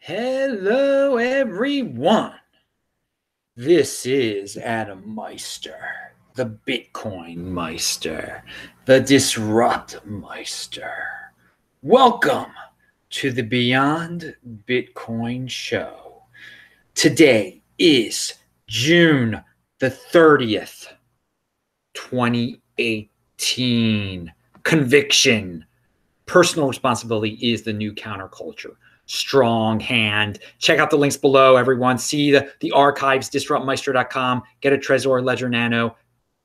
Hello, everyone. This is Adam Meister, the Bitcoin Meister, the Disrupt Meister. Welcome to the Beyond Bitcoin Show. Today is June the 30th, 2018. Conviction. Personal responsibility is the new counterculture. Strong hand. Check out the links below, everyone. See the archives, disruptmeister.com. Get a Trezor, Ledger Nano,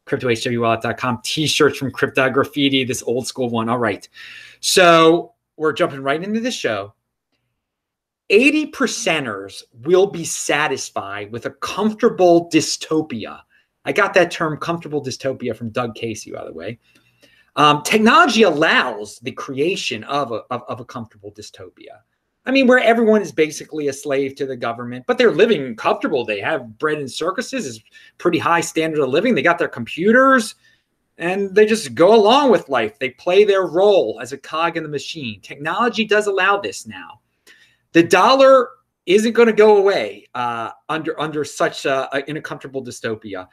cryptohwallet.com. T-shirts from Crypto Graffiti, this old school one. All right. So we're jumping right into the show. 80%ers will be satisfied with a comfortable dystopia. I got that term comfortable dystopia from Doug Casey, by the way. Technology allows the creation of a comfortable dystopia. I mean, where everyone is basically a slave to the government, but they're living comfortable. They have bread and circuses, is pretty high standard of living. They got their computers, and they just go along with life. They play their role as a cog in the machine. Technology does allow this now. The dollar isn't going to go away under such in a comfortable dystopia.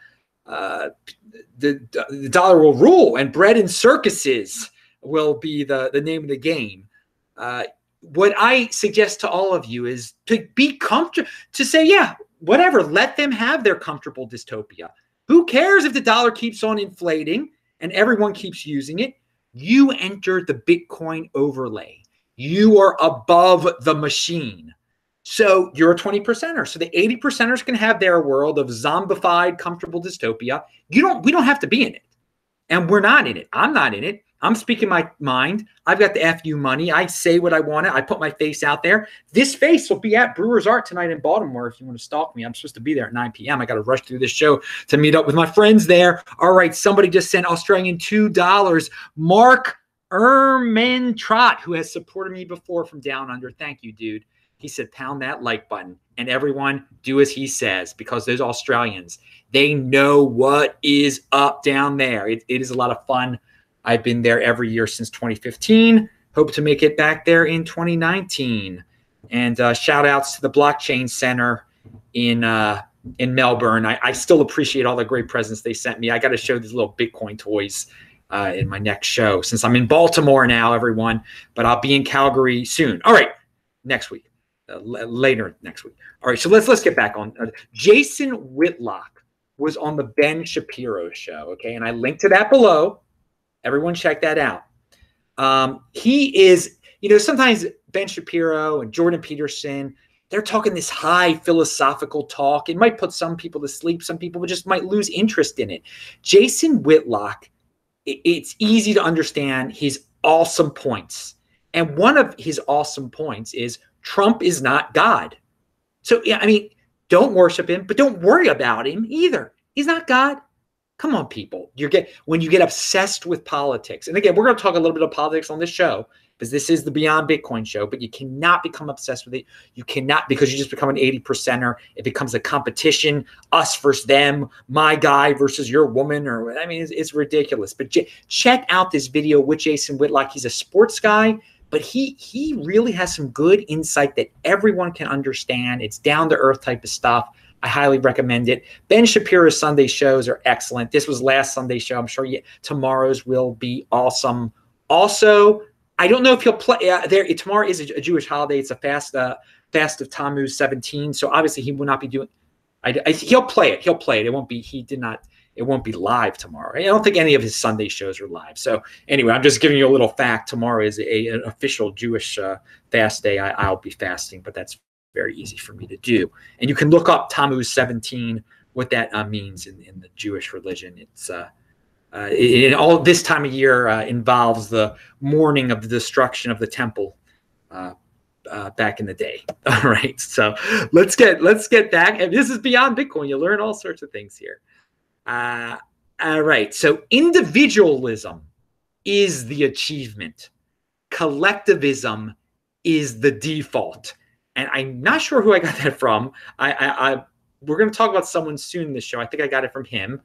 The dollar will rule, and bread and circuses will be the name of the game. What I suggest to all of you is to be comfortable, to say, yeah, whatever, let them have their comfortable dystopia. Who cares if the dollar keeps on inflating and everyone keeps using it? You enter the Bitcoin overlay. You are above the machine. So you're a 20%er. So the 80%ers can have their world of zombified, comfortable dystopia. We don't have to be in it. And we're not in it. I'm not in it. I'm speaking my mind. I've got the FU money. I say what I want to. I put my face out there. This face will be at Brewers Art tonight in Baltimore if you want to stalk me. I'm supposed to be there at 9 p.m. I got to rush through this show to meet up with my friends there. All right, somebody just sent Australian $2. Mark Ermentrot, who has supported me before from down under. Thank you, dude. He said, pound that like button. And everyone, do as he says, because those Australians, they know what is up down there. It is a lot of fun. I've been there every year since 2015. Hope to make it back there in 2019. And shout outs to the Blockchain Center in Melbourne. I still appreciate all the great presents they sent me. I got to show these little Bitcoin toys in my next show, since I'm in Baltimore now, everyone. But I'll be in Calgary soon. All right, next week. Later next week. All right, so let's get back on. Jason Whitlock was on the Ben Shapiro show, okay? And I linked to that below. Everyone check that out. He is, sometimes Ben Shapiro and Jordan Peterson, they're talking this high philosophical talk. It might put some people to sleep. Some people just might lose interest in it. Jason Whitlock, it's easy to understand his awesome points. And one of his awesome points is Trump is not God. So, yeah, I mean, don't worship him, but don't worry about him either. He's not God. Come on, people. When you get obsessed with politics, and again, we're going to talk a little bit of politics on this show, because this is the Beyond Bitcoin show, but you cannot become obsessed with it. You cannot, because you just become an 80%er. It becomes a competition, us versus them, my guy versus your woman, or I mean, it's ridiculous. But check out this video with Jason Whitlock. He's a sports guy, but he really has some good insight that everyone can understand. It's down-to-earth type of stuff. I highly recommend it. Ben Shapiro's Sunday shows are excellent. This was last Sunday show. I'm sure tomorrow's will be awesome. Also, I don't know if he'll play there. Tomorrow is a Jewish holiday. It's a fast of Tammuz 17. So obviously he will not be doing. He'll play it. He'll play it. It won't be. He did not. It won't be live tomorrow. I don't think any of his Sunday shows are live. So anyway, I'm just giving you a little fact. Tomorrow is an official Jewish fast day. I'll be fasting, but that's very easy for me to do. And you can look up Tammuz 17, what that means in the Jewish religion. It's all this time of year involves the mourning of the destruction of the temple back in the day. All right, so let's get back. And this is Beyond Bitcoin. You learn all sorts of things here. All right, so individualism is the achievement. Collectivism is the default. And I'm not sure who I got that from. We're going to talk about someone soon in this show. I think I got it from him.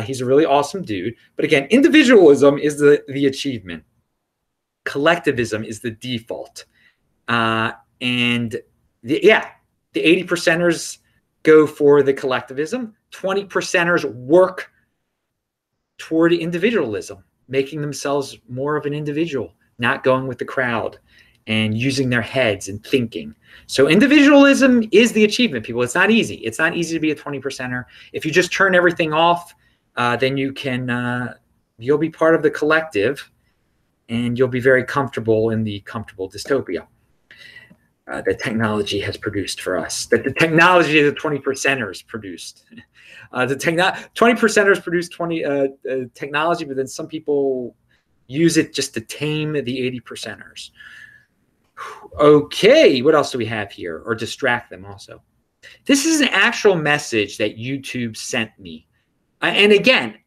He's a really awesome dude. But again, individualism is the achievement. Collectivism is the default. And Yeah, the 80 percenters go for the collectivism. 20 percenters work toward individualism, making themselves more of an individual, not going with the crowd and using their heads and thinking. So individualism is the achievement, people. It's not easy. It's not easy to be a 20 percenter. If you just turn everything off, then you can, you'll be part of the collective, and you'll be very comfortable in the comfortable dystopia that technology has produced for us, that the technology of the 20 percenters produced. 20 percenters produce 20 technology, but then some people use it just to tame the 80 percenters. Okay, what else do we have here? Or distract them also. This is an actual message that YouTube sent me. And again,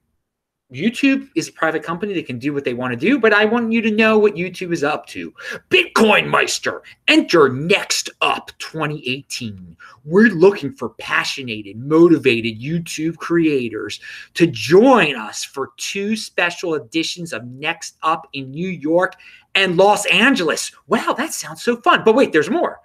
YouTube is a private company. They can do what they want to do, but I want you to know what YouTube is up to. BitcoinMeister, enter Next Up 2018. We're looking for passionate and motivated YouTube creators to join us for 2 special editions of Next Up in New York and Los Angeles. Wow, that sounds so fun. But wait, there's more.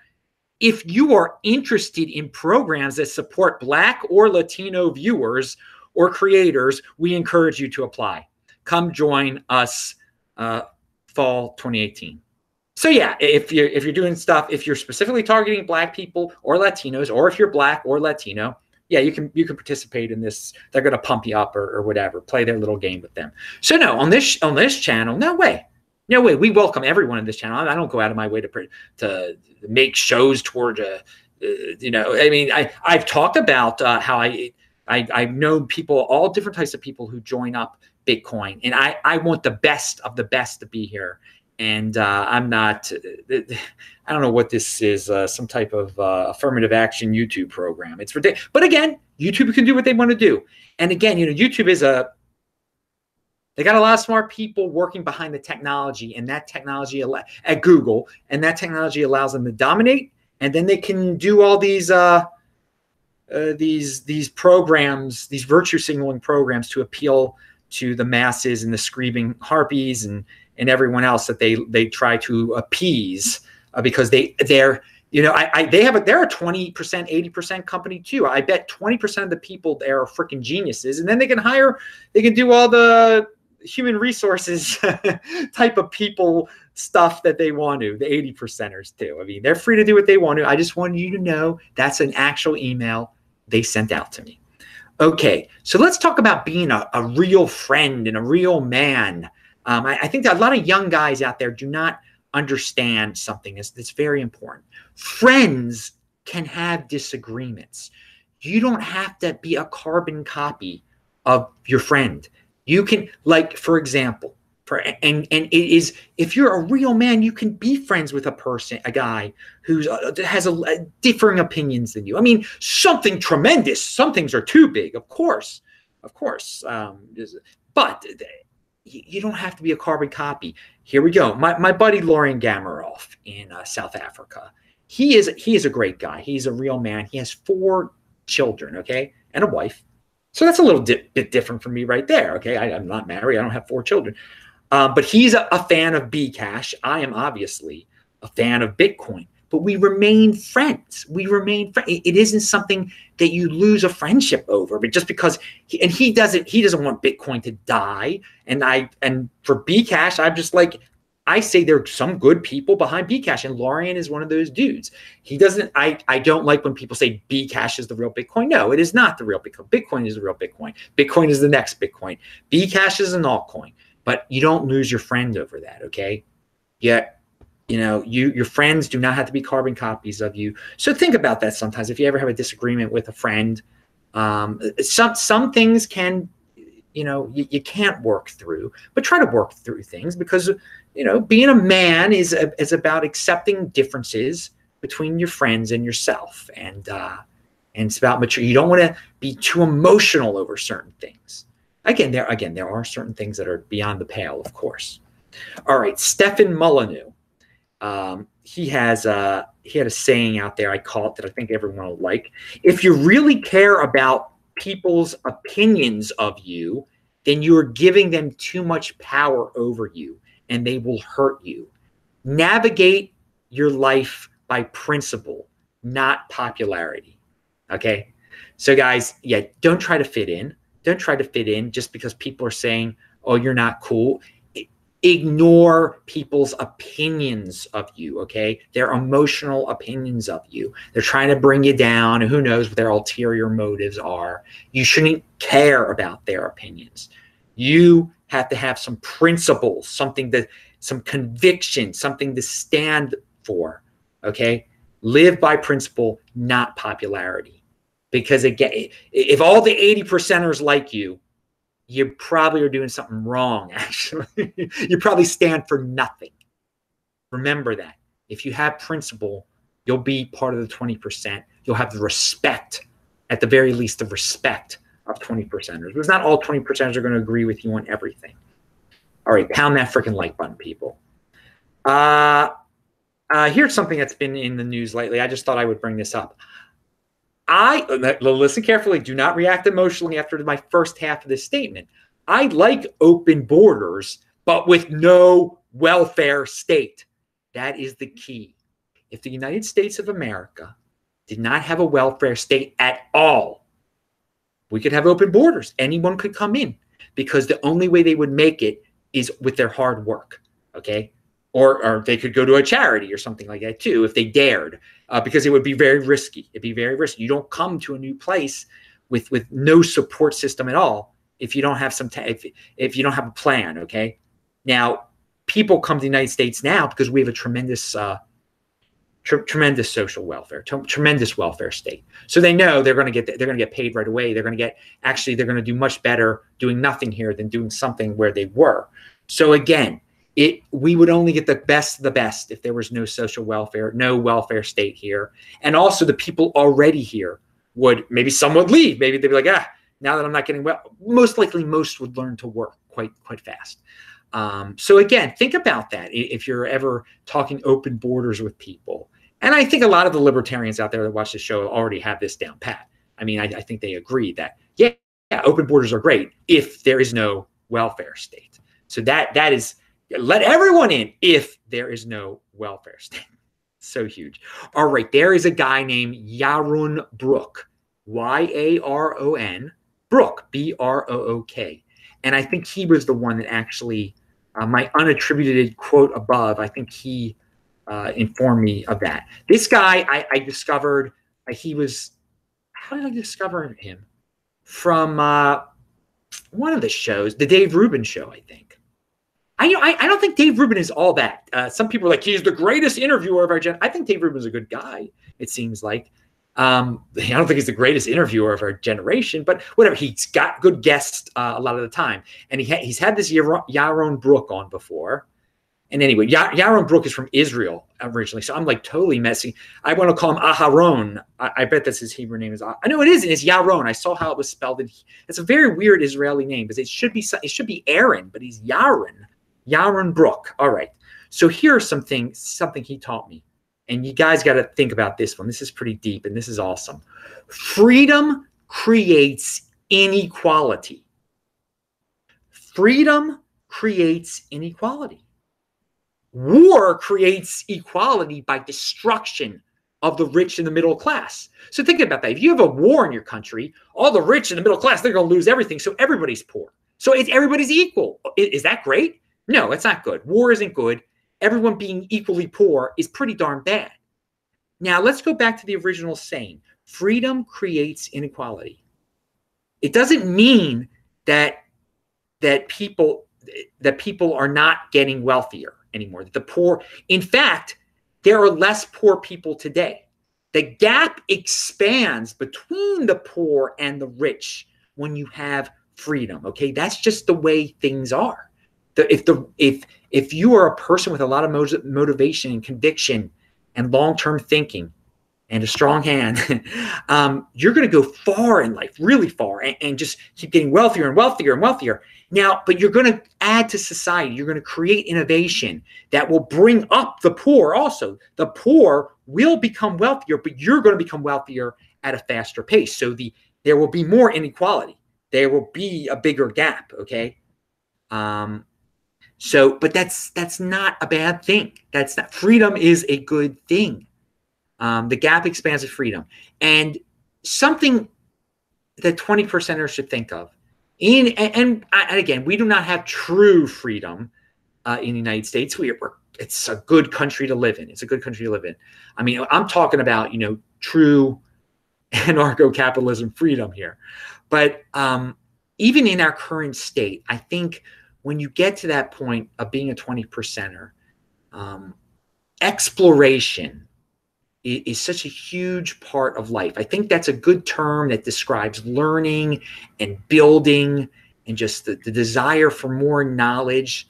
If you are interested in programs that support Black or Latino viewers or creators, we encourage you to apply. Come join us fall 2018. So yeah, if you're doing stuff, if you're specifically targeting Black people or Latinos, or if you're Black or Latino, yeah, you can participate in this. They're going to pump you up or whatever. Play their little game with them. So no, on this channel, no way. No way. We welcome everyone in this channel. I don't go out of my way to make shows toward you know. I mean, I've talked about how I've known people, all different types of people who join up Bitcoin, and I want the best of the best to be here. And I'm not, I don't know what this is, some type of affirmative action YouTube program. It's ridiculous. But again, YouTube can do what they want to do. And again, you know, YouTube is they got a lot of smart people working behind the technology, and that technology at Google, and that technology allows them to dominate. And then they can do all these programs, these virtue signaling programs, to appeal to the masses and the screaming harpies and everyone else that they try to appease, because they're, you know, they're a 20%, 80% company too. I bet 20% of the people there are freaking geniuses, and then they can do all the human resources type of people stuff that they want to, the 80 percenters too. I mean, they're free to do what they want to. I just wanted you to know that's an actual email they sent out to me. Okay, so let's talk about being a real friend and a real man. I think that a lot of young guys out there do not understand something that's very important. Friends can have disagreements. You don't have to be a carbon copy of your friend. You can, like, for example, and it is, if you're a real man, you can be friends with a guy who has differing opinions than you. I mean, something tremendous. Some things are too big, of course. But you don't have to be a carbon copy. Here we go. My buddy Lauren Gamaroff in South Africa. He is a great guy. He's a real man. He has 4 children, okay, and a wife. So that's a little bit different from me right there, okay? I'm not married. I don't have 4 children. But he's a fan of Bcash. I am obviously a fan of Bitcoin. But we remain friends. We remain friends. It isn't something that you lose a friendship over. But just because he doesn't want Bitcoin to die. And for Bcash, I'm just like, I say there are some good people behind Bcash, and Lorian is one of those dudes. He doesn't. I don't like when people say Bcash is the real Bitcoin. No, it is not the real Bitcoin. Bitcoin is the real Bitcoin. Bitcoin is the next Bitcoin. Bcash is an altcoin. But you don't lose your friend over that, okay? Yet, you know, your friends do not have to be carbon copies of you. So think about that sometimes. If you ever have a disagreement with a friend, some things can, you know, you can't work through, but try to work through things, because, you know, being a man is about accepting differences between your friends and yourself, and it's about mature. You don't want to be too emotional over certain things. Again, there are certain things that are beyond the pale, of course. All right, Stefan Molyneux. He had a saying out there I caught that I think everyone will like. If you really care about people's opinions of you, then you are giving them too much power over you, and they will hurt you. Navigate your life by principle, not popularity. Okay. So guys, yeah, don't try to fit in. Don't try to fit in just because people are saying, oh, you're not cool. Ignore people's opinions of you, okay? Their emotional opinions of you. They're trying to bring you down, and who knows what their ulterior motives are. You shouldn't care about their opinions. You have to have some principles, some conviction, something to stand for, okay? Live by principle, not popularity. Because again, if all the 80%ers like you probably are doing something wrong, actually. You probably stand for nothing. Remember that. If you have principle, you'll be part of the 20%. You'll have the respect, at the very least, the respect of 20%ers. Because not all 20%ers are going to agree with you on everything. All right, pound that freaking like button, people. Here's something that's been in the news lately. I just thought I would bring this up. Listen carefully. Do not react emotionally after my first half of this statement. I like open borders, but with no welfare state. That is the key. If the United States of America did not have a welfare state at all, we could have open borders. Anyone could come in, because the only way they would make it is with their hard work. Okay. Or they could go to a charity or something like that too, if they dared, because it would be very risky. It'd be very risky. You don't come to a new place with no support system at all if you don't have if you don't have a plan. Okay, now people come to the United States now because we have a tremendous tremendous social welfare, tremendous welfare state. So they know they're going to get paid right away. They're going to do much better doing nothing here than doing something where they were. So again, we would only get the best of the best if there was no social welfare, no welfare state here. And also the people already here maybe some would leave. Maybe they'd be like, now that I'm not getting well, most likely most would learn to work quite fast. So again, think about that if you're ever talking open borders with people. And I think a lot of the libertarians out there that watch the show already have this down pat. I mean, I think they agree that, yeah, open borders are great if there is no welfare state. So that is, let everyone in if there is no welfare state. So huge. All right, there is a guy named Yaron Brook, Y-A-R-O-N, Brook, B-R-O-O-K. And I think he was the one that actually, my unattributed quote above, I think he informed me of that. This guy, I discovered, how did I discover him? From one of the shows, the Dave Rubin show, I think. I don't think Dave Rubin is all that. Some people are like, he's the greatest interviewer of our generation. I think Dave Rubin's a good guy, it seems like. I don't think he's the greatest interviewer of our generation, but whatever. He's got good guests a lot of the time. And he's had this Yaron Brook on before. And anyway, Yaron Brook is from Israel originally. So I'm like totally messy. I want to call him Aharon. I bet that's his Hebrew name. I know it isn't. It's Yaron. I saw how it was spelled. It's a very weird Israeli name, because it should be Aaron, but he's Yaron. Yaron Brook. All right. So here's something he taught me. And you guys got to think about this one. This is pretty deep, and this is awesome. Freedom creates inequality. Freedom creates inequality. War creates equality by destruction of the rich and the middle class. So think about that. If you have a war in your country, all the rich and the middle class, they're going to lose everything. So everybody's poor. So everybody's equal. Is that great? No, it's not good. War isn't good. Everyone being equally poor is pretty darn bad. Now, let's go back to the original saying. Freedom creates inequality. It doesn't mean that people are not getting wealthier anymore. That the poor, in fact, there are less poor people today. The gap expands between the poor and the rich when you have freedom. Okay, that's just the way things are. If you are a person with a lot of motivation and conviction and long-term thinking and a strong hand, you're going to go far in life, really far, and just keep getting wealthier and wealthier and wealthier. Now, but you're going to add to society. You're going to create innovation that will bring up the poor also. The poor will become wealthier, but you're going to become wealthier at a faster pace. So there will be more inequality. There will be a bigger gap, okay? But that's not a bad thing. Freedom is a good thing. The gap expands of freedom. And something that 20 percenters should think of. And again, we do not have true freedom in the United States. It's a good country to live in. It's a good country to live in. I mean, I'm talking about, true anarcho-capitalism freedom here. But even in our current state, I think when you get to that point of being a 20 percenter, exploration is such a huge part of life. I think that's a good term that describes learning and building and just the desire for more knowledge.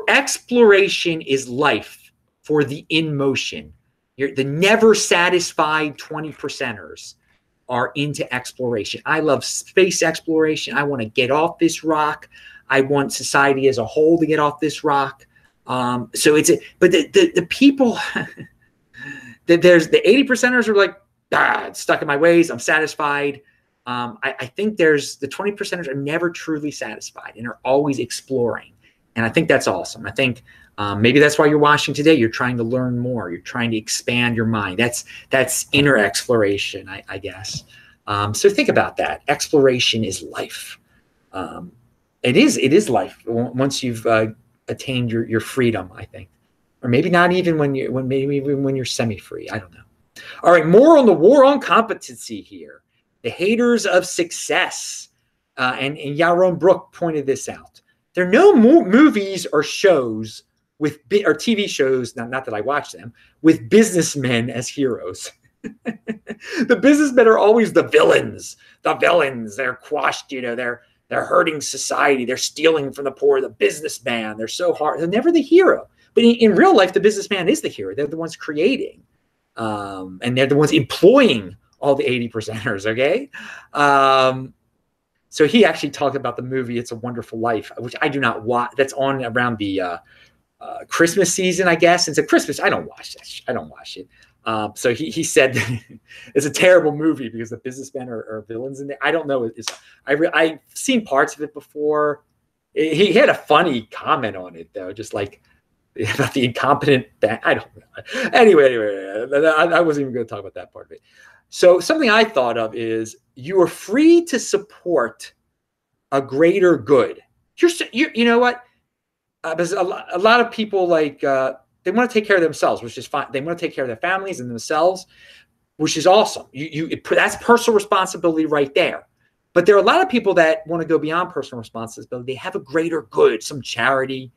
Exploration is life for the in motion. The never satisfied 20 percenters are into exploration. I love space exploration. I want to get off this rock. I want society as a whole to get off this rock. But the people, there's the 80 percenters are like, it's stuck in my ways. I'm satisfied. I think there's the 20 percenters are never truly satisfied and are always exploring. And I think that's awesome. I think maybe that's why you're watching today. You're trying to learn more. You're trying to expand your mind. That's inner exploration, I guess. So think about that. Exploration is life. It is life once you've attained your freedom, I think. Or maybe not even when you're semi-free. I don't know. All right, more on the war on competency here. The haters of success. And Yaron Brook pointed this out. There are no movies or shows or TV shows, not that I watch them, with businessmen as heroes. The businessmen are always the villains. The villains. They're quashed, they're hurting society. They're stealing from the poor. The businessman. They're so hard. They're never the hero. But in real life, the businessman is the hero. They're the ones creating. And they're the ones employing all the 80 percenters, okay? So he actually talked about the movie It's a Wonderful Life, which I do not watch. That's on around the Christmas season, I guess. It's a Christmas. I don't watch that. I don't watch it. So he said it's a terrible movie because the businessmen are villains in there. I don't know. I've seen parts of it before. He had a funny comment on it, though, just like about the incompetent I don't know. Anyway, I wasn't even going to talk about that part of it. So something I thought of is you are free to support a greater good. You know what? Because a lot of people they want to take care of themselves, which is fine. They want to take care of their families and themselves, which is awesome. That's personal responsibility right there. But there are a lot of people that want to go beyond personal responsibility. They have a greater good, some charity.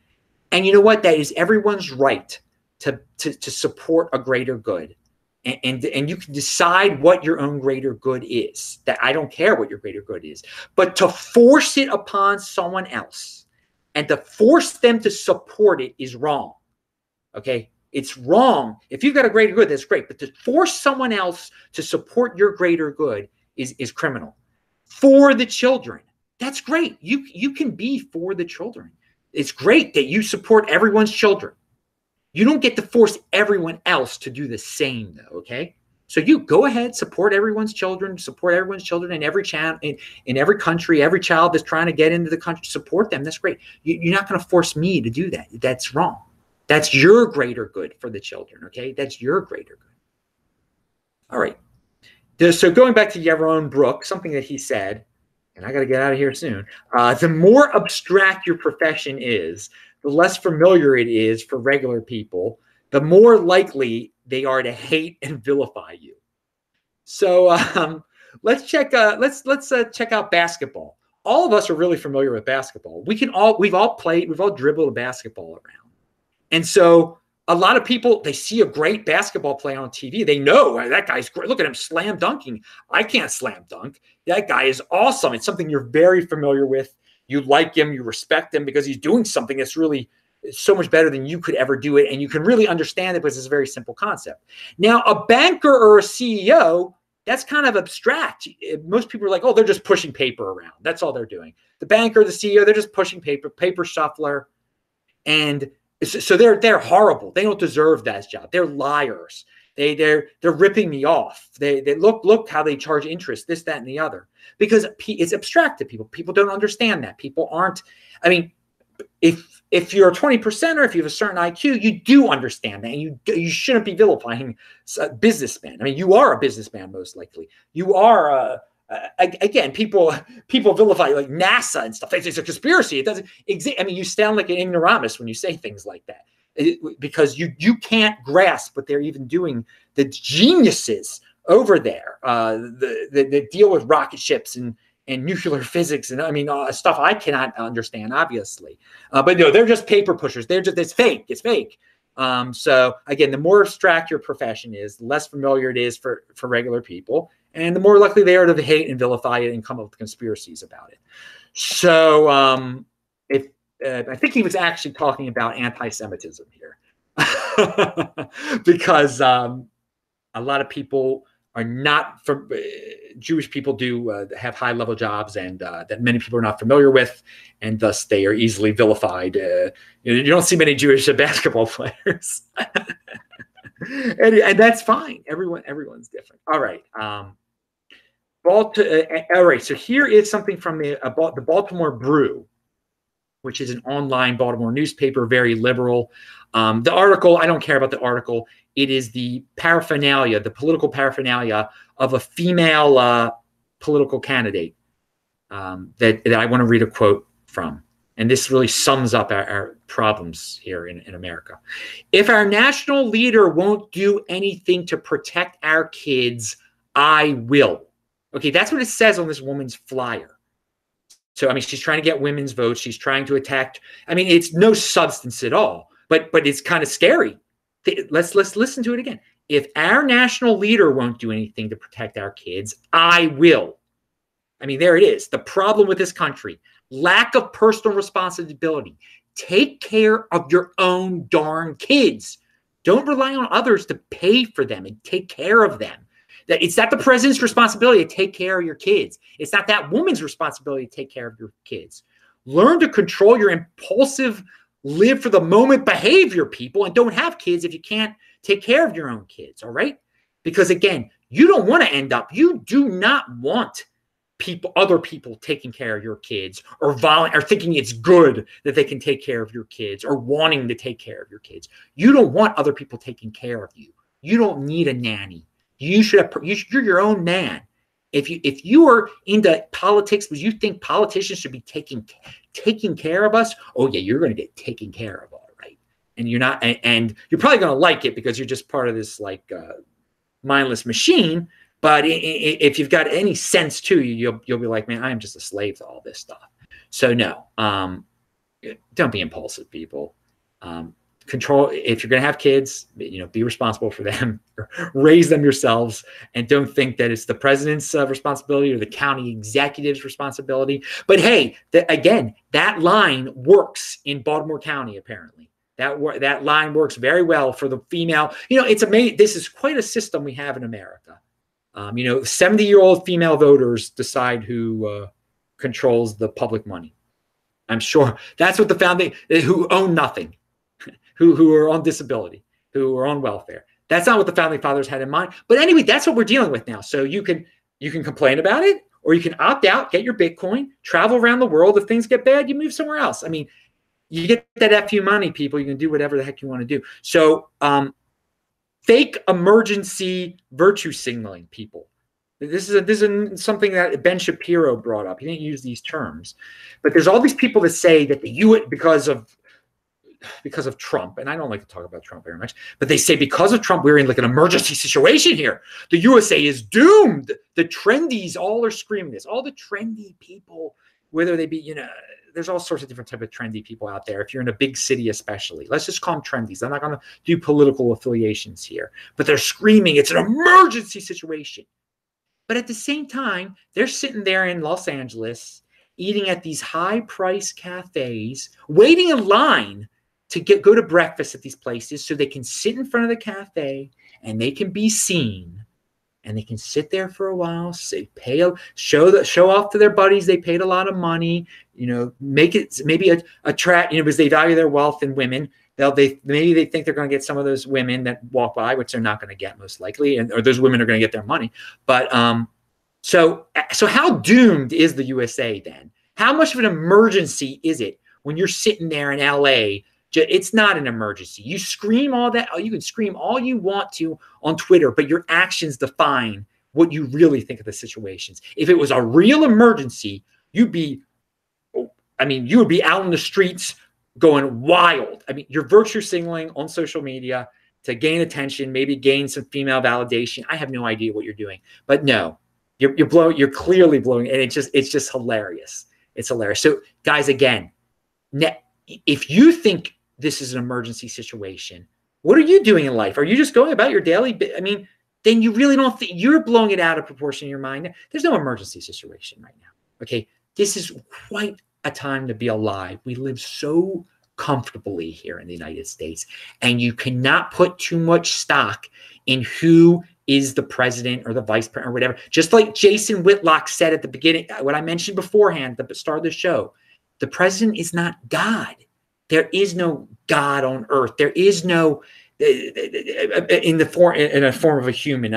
And you know what? That is everyone's right to support a greater good. And you can decide what your own greater good is. That I don't care what your greater good is. But to force it upon someone else and to force them to support it is wrong. Okay? It's wrong. If you've got a greater good, that's great. But to force someone else to support your greater good is criminal. For the children, that's great. You can be for the children. It's great that you support everyone's children. You don't get to force everyone else to do the same, though, okay? So you go ahead, support everyone's children in every in every country, every child that's trying to get into the country, support them. That's great. You're not going to force me to do that. That's wrong. That's your greater good for the children, okay? That's your greater good. All right. So going back to Yaron Brook, something that he said, and I got to get out of here soon. The more abstract your profession is, the less familiar it is for regular people, the more likely they are to hate and vilify you. So let's check out basketball. All of us are really familiar with basketball. We've all dribbled a basketball around. And so a lot of people, they see a great basketball player on TV. They know that guy's great. Look at him slam dunking. I can't slam dunk. That guy is awesome. It's something you're very familiar with. You like him, you respect him because he's doing something that's really so much better than you could ever do it. And you can really understand it because it's a very simple concept. Now, a banker or a CEO, that's kind of abstract. Most people are like, oh, they're just pushing paper around. That's all they're doing. The banker, the CEO, they're just pushing paper shuffler. And so they're horrible. They don't deserve that job. They're liars. They're ripping me off. They look how they charge interest, this, that, and the other. Because it's abstract to people. People don't understand that. People aren't, if you're a 20%, or if you have a certain IQ, you do understand that, and you shouldn't be vilifying businessmen. I mean, you are a businessman most likely. You are again, people vilify like NASA and stuff. It's a conspiracy. It doesn't exist. I mean, you sound like an ignoramus when you say things like that, because you can't grasp what they're even doing. The geniuses over there that deal with rocket ships and nuclear physics, and I mean stuff I cannot understand, obviously. But no, they're just paper pushers. It's fake. It's fake. So again, the more abstract your profession is, the less familiar it is for regular people, and the more likely they are to hate and vilify it and come up with conspiracies about it. So if I think he was actually talking about anti-Semitism here, because a lot of people are not from Jewish people do have high level jobs, and that many people are not familiar with, and thus they are easily vilified. You don't see many Jewish basketball players, and that's fine. Everyone's different. All right. All right. So here is something from the Baltimore Brew, which is an online Baltimore newspaper, very liberal. The article, I don't care about the article. It is the paraphernalia, the political paraphernalia of a female political candidate that I want to read a quote from. And this really sums up our problems here in America. If our national leader won't do anything to protect our kids, I will. Okay, that's what it says on this woman's flyer. So, I mean, she's trying to get women's votes. She's trying to attack. I mean, it's no substance at all, but it's kind of scary. Let's listen to it again. If our national leader won't do anything to protect our kids, I will. I mean, there it is. The problem with this country, lack of personal responsibility. Take care of your own darn kids. Don't rely on others to pay for them and take care of them. That it's not the president's responsibility to take care of your kids. It's not that woman's responsibility to take care of your kids. Learn to control your impulsive, live for the moment behavior, people, and don't have kids if you can't take care of your own kids, all right? Because again, you don't want to end up, you do not want other people taking care of your kids, or thinking it's good that they can take care of your kids, or wanting to take care of your kids. You don't want other people taking care of you. You don't need a nanny. You're your own man. If you are into politics because you think politicians should be taking care of us, oh yeah, you're going to get taken care of, all right. And you're not, and you're probably going to like it because you're just part of this like mindless machine. But if you've got any sense to you, you'll be like, man, I am just a slave to all this stuff. So no, don't be impulsive, people. Control, if you're going to have kids, be responsible for them, raise them yourselves, and don't think that it's the president's responsibility or the county executive's responsibility. But hey, again, that line works in Baltimore County, apparently. That line works very well for the female. It's amazing. This is quite a system we have in America. 70-year-old female voters decide who controls the public money. I'm sure that's what the founding, who own nothing. Who are on disability, who are on welfare. That's not what the founding fathers had in mind. But anyway, that's what we're dealing with now. So you can complain about it, or you can opt out, get your Bitcoin, travel around the world. If things get bad, you move somewhere else. I mean, you get that FU money, people. You can do whatever the heck you want to do. So fake emergency virtue signaling, people. This is something that Ben Shapiro brought up. He didn't use these terms, but there's all these people that say that the U.S. because of Trump, and I don't like to talk about Trump very much, but they say because of Trump, we're in like an emergency situation here. The USA is doomed. The trendies all are screaming this. All the trendy people, whether they be, there's all sorts of different type of trendy people out there. If you're in a big city, especially, let's just call them trendies. I'm not going to do political affiliations here, but they're screaming it's an emergency situation. But at the same time, they're sitting there in Los Angeles, eating at these high-priced cafes, waiting in line to go to breakfast at these places so they can sit in front of the cafe and they can be seen, and they can sit there for a while, show off to their buddies they paid a lot of money, make it maybe attract, because they value their wealth in women. Maybe they think they're going to get some of those women that walk by, which they're not going to get most likely, or those women are going to get their money. But so how doomed is the USA then? How much of an emergency is it when you're sitting there in LA, it's not an emergency. You scream all that. You can scream all you want to on Twitter, but your actions define what you really think of the situations. If it was a real emergency, you would be out in the streets going wild. I mean, you're virtue signaling on social media to gain attention, maybe gain some female validation. I have no idea what you're doing, but no, you're clearly blowing, and it's just hilarious. It's hilarious. So guys, again, if you think this is an emergency situation, what are you doing in life? Are you just going about your daily? I mean, then you really don't think you're blowing it out of proportion in your mind. There's no emergency situation right now. Okay. This is quite a time to be alive. We live so comfortably here in the United States, and you cannot put too much stock in who is the president or the vice president or whatever. Just like Jason Whitlock said at the beginning, what I mentioned beforehand at the start of the show, the president is not God. There is no God on earth. There is no in a form of a human.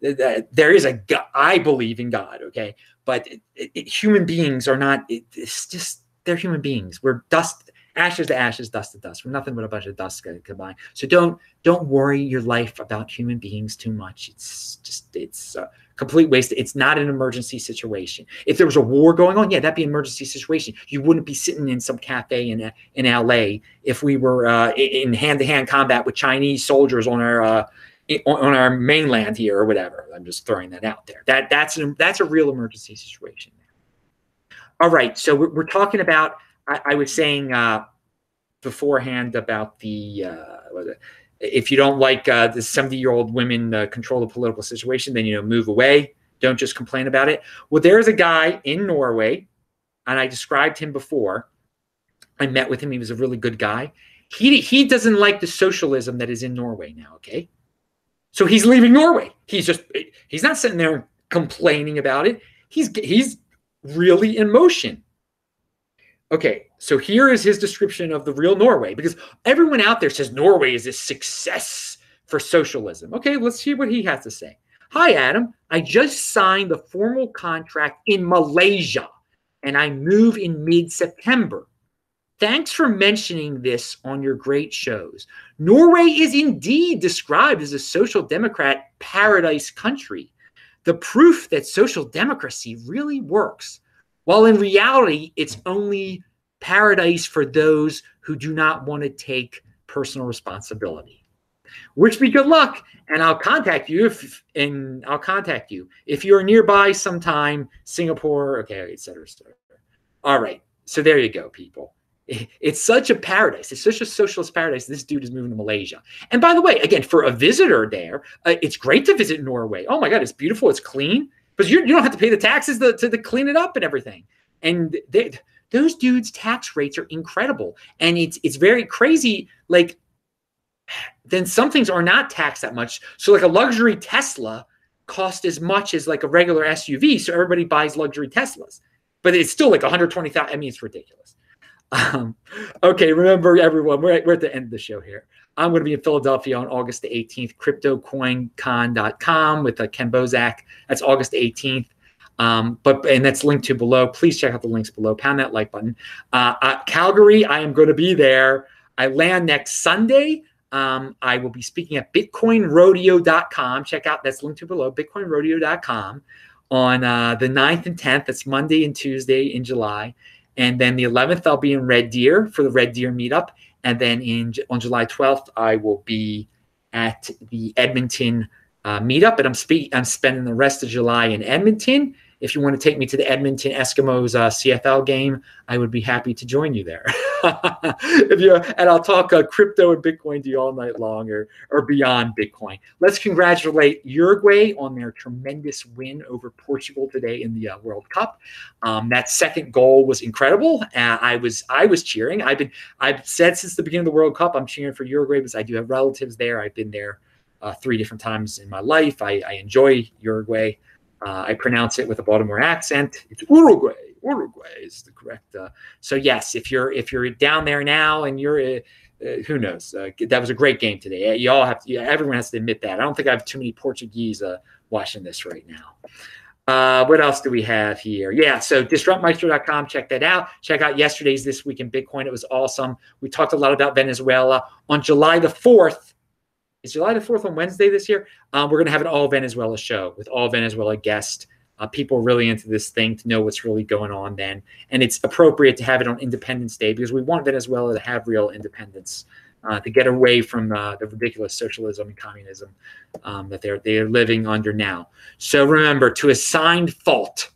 There is a God. I believe in God. Okay, but human beings are not. It's just they're human beings. We're dust, ashes to ashes, dust to dust. We're nothing but a bunch of dust combined. So don't worry your life about human beings too much. It's a complete waste. It's not an emergency situation. If there was a war going on, yeah, that'd be an emergency situation. You wouldn't be sitting in some cafe in LA if we were in hand-to-hand combat with Chinese soldiers on our mainland here or whatever. I'm just throwing that out there. That's a real emergency situation. All right, so we're talking about. I was saying beforehand about the if you don't like the 70-year-old women control the political situation, then move away. Don't just complain about it. Well, there's a guy in Norway, and I described him before. I met with him. He was a really good guy. He doesn't like the socialism that is in Norway now. Okay, so he's leaving Norway. He's not sitting there complaining about it. He's really in motion. Okay, so here is his description of the real Norway, because everyone out there says Norway is a success for socialism. Okay, let's hear what he has to say. Hi, Adam. I just signed the formal contract in Malaysia, and I move in mid-September. Thanks for mentioning this on your great shows. Norway is indeed described as a social democrat paradise country. The proof that social democracy really works. While in reality, it's only paradise for those who do not want to take personal responsibility. Wish me good luck, and I'll contact you if you're nearby sometime, Singapore, okay, et cetera, et cetera. All right, so there you go, people. It's such a paradise. It's such a socialist paradise. This dude is moving to Malaysia. And by the way, again, for a visitor there, it's great to visit Norway. Oh my God, it's beautiful. It's clean. Because you don't have to pay the taxes to clean it up and everything. And those dudes' tax rates are incredible. And it's very crazy. Like, then some things are not taxed that much. So like a luxury Tesla costs as much as like a regular SUV. So everybody buys luxury Teslas. But it's still like 120,000. I mean, it's ridiculous. Okay, remember everyone, we're at the end of the show here. I'm going to be in Philadelphia on August the 18th, cryptocoincon.com with Ken Bozak. That's August 18th. And that's linked to below. Please check out the links below. Pound that like button. Calgary, I am going to be there. I land next Sunday. I will be speaking at BitcoinRodeo.com. Check out, that's linked to below, BitcoinRodeo.com on the 9th and 10th. That's Monday and Tuesday in July. And then the 11th, I'll be in Red Deer for the Red Deer meetup. And then on July 12th, I will be at the Edmonton meetup. And I'm spending the rest of July in Edmonton. If you want to take me to the Edmonton Eskimos CFL game, I would be happy to join you there. And I'll talk crypto and Bitcoin to you all night long or beyond Bitcoin. Let's congratulate Uruguay on their tremendous win over Portugal today in the World Cup. That second goal was incredible. I was cheering. I've said since the beginning of the World Cup, I'm cheering for Uruguay because I do have relatives there. I've been there 3 different times in my life. I enjoy Uruguay. I pronounce it with a Baltimore accent. It's Uruguay. Uruguay is the correct. So yes, if you're down there now and you're, who knows? That was a great game today. Everyone has to admit that. I don't think I have too many Portuguese watching this right now. What else do we have here? Yeah, so disruptmeister.com, check that out. Check out yesterday's This Week in Bitcoin. It was awesome. We talked a lot about Venezuela. On July the 4th, is July the 4th on Wednesday this year? We're going to have an all Venezuela show with all Venezuela guests. People really into this thing to know what's really going on then. And it's appropriate to have it on Independence Day because we want Venezuela to have real independence, to get away from the ridiculous socialism and communism that they're living under now. So remember, to assign fault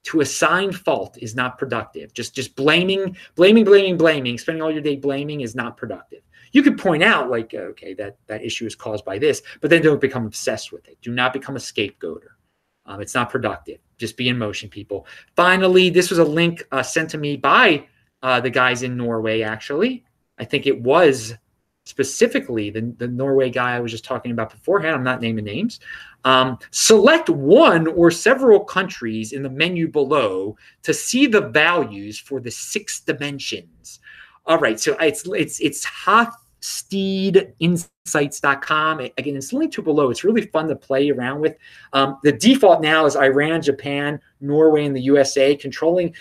is not productive. Just blaming, spending all your day blaming is not productive. You could point out, like, okay, that issue is caused by this, but then don't become obsessed with it. Do not become a scapegoater. It's not productive. Just be in motion, people. Finally, this was a link sent to me by the guys in Norway, actually. I think it was specifically the Norway guy I was just talking about beforehand. I'm not naming names. Select one or several countries in the menu below to see the values for the 6 dimensions. All right, so it's Hofstedinsights.com. Again, it's linked to below. It's really fun to play around with. The default now is Iran, Japan, Norway, and the USA, comparing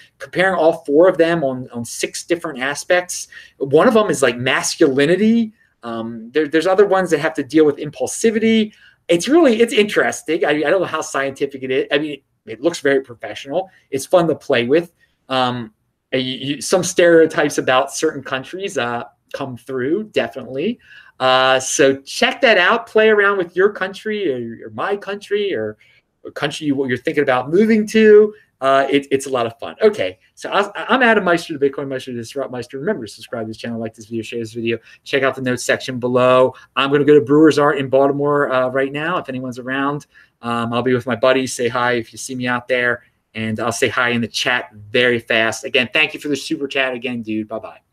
all 4 of them on 6 different aspects. One of them is like masculinity. There's other ones that have to deal with impulsivity. It's interesting. I don't know how scientific it is. I mean, it looks very professional. It's fun to play with. Some stereotypes about certain countries come through, definitely. So check that out. Play around with your country or my country or a country what you're thinking about moving to. It's a lot of fun. Okay, so I'm Adam Meister, the Bitcoin Meister, the Disrupt Meister. Remember to subscribe to this channel, like this video, share this video. Check out the notes section below. I'm going to go to Brewers Art in Baltimore right now. If anyone's around, I'll be with my buddies. Say hi if you see me out there. And I'll say hi in the chat very fast. Again, thank you for the super chat again, dude. Bye-bye.